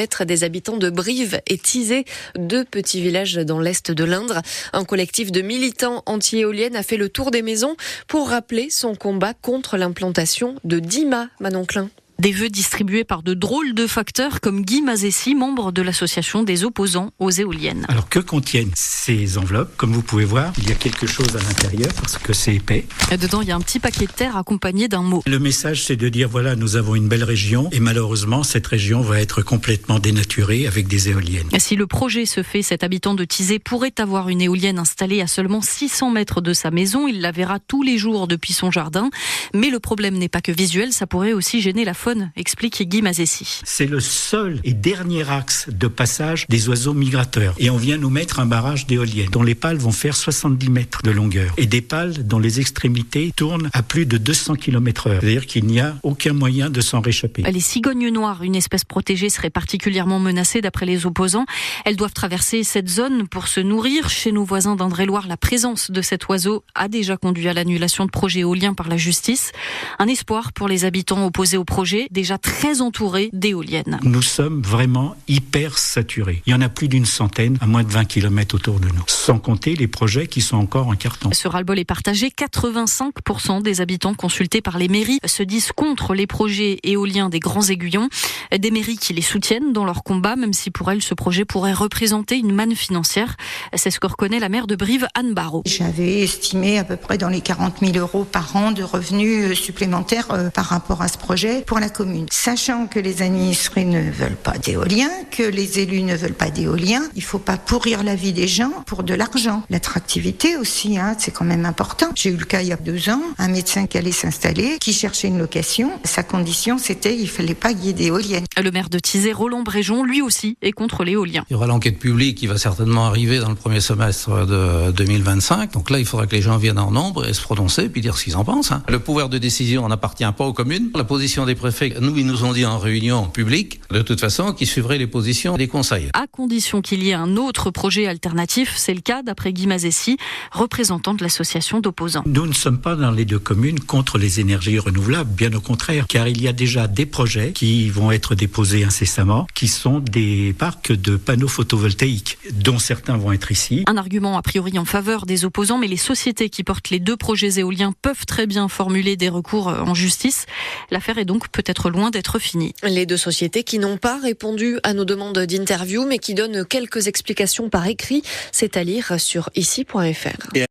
Des habitants de Brive et Tizé, deux petits villages dans l'est de l'Indre. Un collectif de militants anti-éoliennes a fait le tour des maisons pour rappeler son combat contre l'implantation de DIMA. Manon Klein. Des vœux distribués par de drôles de facteurs comme Guy Mazessi, membre de l'association des opposants aux éoliennes. Alors que contiennent ces enveloppes? Comme vous pouvez voir, il y a quelque chose à l'intérieur parce que c'est épais. Et dedans, il y a un petit paquet de terre accompagné d'un mot. Le message, c'est de dire voilà, nous avons une belle région et malheureusement, cette région va être complètement dénaturée avec des éoliennes. Si le projet se fait, cet habitant de Tizé pourrait avoir une éolienne installée à seulement 600 mètres de sa maison. Il la verra tous les jours depuis son jardin. Mais le problème n'est pas que visuel, ça pourrait aussi gêner la faune, explique Guy Mazessi. C'est le seul et dernier axe de passage des oiseaux migrateurs. Et on vient nous mettre un barrage d'éoliennes dont les pales vont faire 70 mètres de longueur. Et des pales dont les extrémités tournent à plus de 200 km/h. C'est-à-dire qu'il n'y a aucun moyen de s'en réchapper. Les cigognes noires, une espèce protégée, seraient particulièrement menacées d'après les opposants. Elles doivent traverser cette zone pour se nourrir. Chez nos voisins d'Indre-et-Loire, la présence de cet oiseau a déjà conduit à l'annulation de projets éoliens par la justice. Un espoir pour les habitants opposés au projet, déjà très entourés d'éoliennes. Nous sommes vraiment hyper saturés. Il y en a plus d'une centaine à moins de 20 km autour de nous. Sans compter les projets qui sont encore en carton. Ce ras-le-bol est partagé. 85% des habitants consultés par les mairies se disent contre les projets éoliens des Grands Aiguillons. Des mairies qui les soutiennent dans leur combat, même si pour elles, ce projet pourrait représenter une manne financière. C'est ce que reconnaît la maire de Brive, Anne Barraud. J'avais estimé à peu près dans les 40 000 euros par an de revenus supplémentaires par rapport à ce projet pour la commune. Sachant que les administrés ne veulent pas d'éolien, que les élus ne veulent pas d'éolien, il ne faut pas pourrir la vie des gens pour de l'argent. L'attractivité aussi, c'est quand même important. J'ai eu le cas il y a 2 ans, un médecin qui allait s'installer, qui cherchait une location. Sa condition, c'était il ne fallait pas qu'il y ait d'éoliennes. Le maire de Tizé, Roland Bréjon, lui aussi, est contre l'éolien. Il y aura l'enquête publique qui va certainement arriver dans le premier semestre de 2025. Donc là, il faudra que les gens viennent en nombre et se prononcer puis dire ce qu'ils en pensent. Le pouvoir de décision n'appartient pas aux communes. La position des préfets, ils nous ont dit en réunion publique, de toute façon, qu'ils suivraient les positions des conseils. À condition qu'il y ait un autre projet alternatif, c'est le cas d'après Guy Mazessi, représentant de l'association d'opposants. Nous ne sommes pas dans les deux communes contre les énergies renouvelables, bien au contraire, car il y a déjà des projets qui vont être déposés incessamment, qui sont des parcs de panneaux photovoltaïques, dont certains vont être ici. Un argument a priori en faveur des opposants, mais les sociétés qui portent les deux projets éoliens peuvent très bien formuler des recours en justice. L'affaire est donc peut-être loin d'être finie. Les deux sociétés qui n'ont pas répondu à nos demandes d'interview, mais qui donnent quelques explications par écrit, c'est à lire sur ici.fr.